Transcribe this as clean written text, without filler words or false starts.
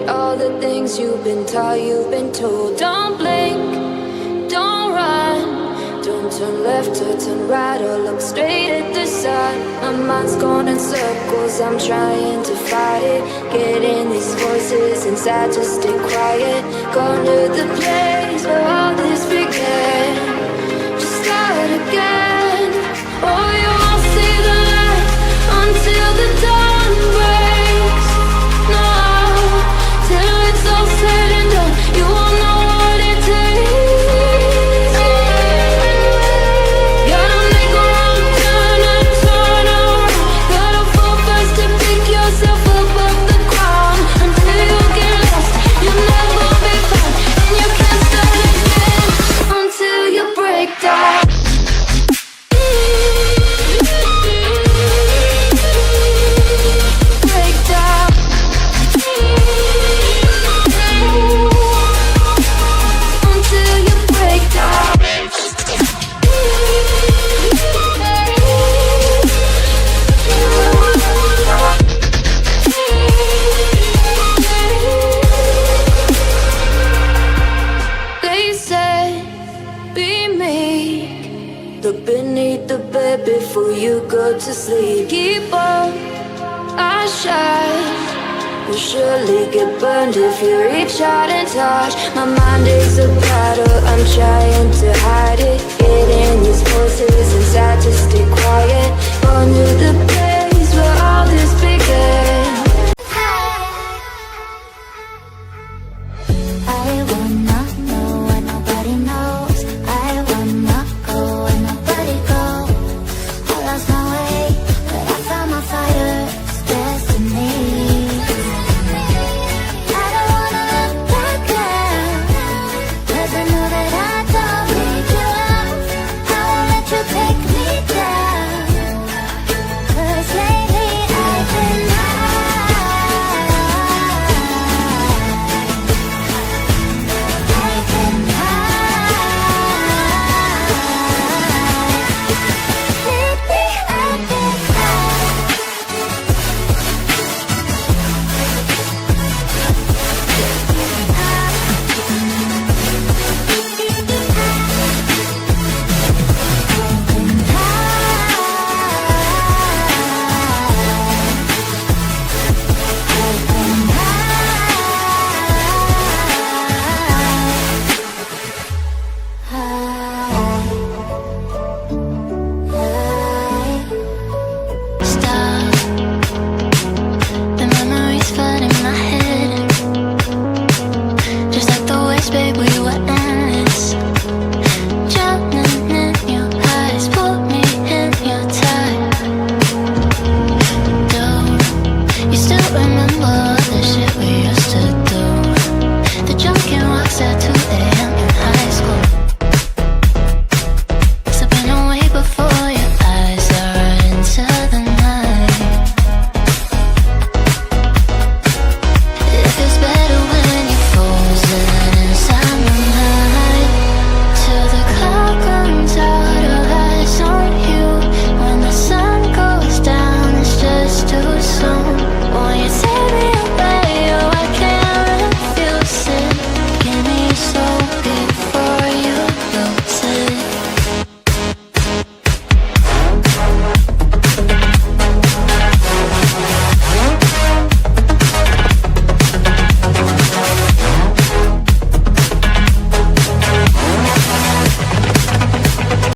all the things you've been taught, you've been told. Don't blink, don't run, don't turn left or turn right or look straight at the sun. My mind's going in circles, I'm trying to fight it. Getting these voices inside to stay quiet. Going to the place where all this began. Just start again. Oh, you won't see the light until the dawn breaks. No, till it's all said and done, you won't know what it takes. Gotta make a wrong turn and turn around. Gotta fall fast to pick yourself up off the ground. Until you get lost, you'll never be found. And you can't start again until you break down. Look beneath the bed before you go to sleep. Keep on, I shine. You'll surely get burned if you reach out and touch. My mind is a battle, I'm trying to hide it. Getting these voices inside to stay quiet. Going to the place where all this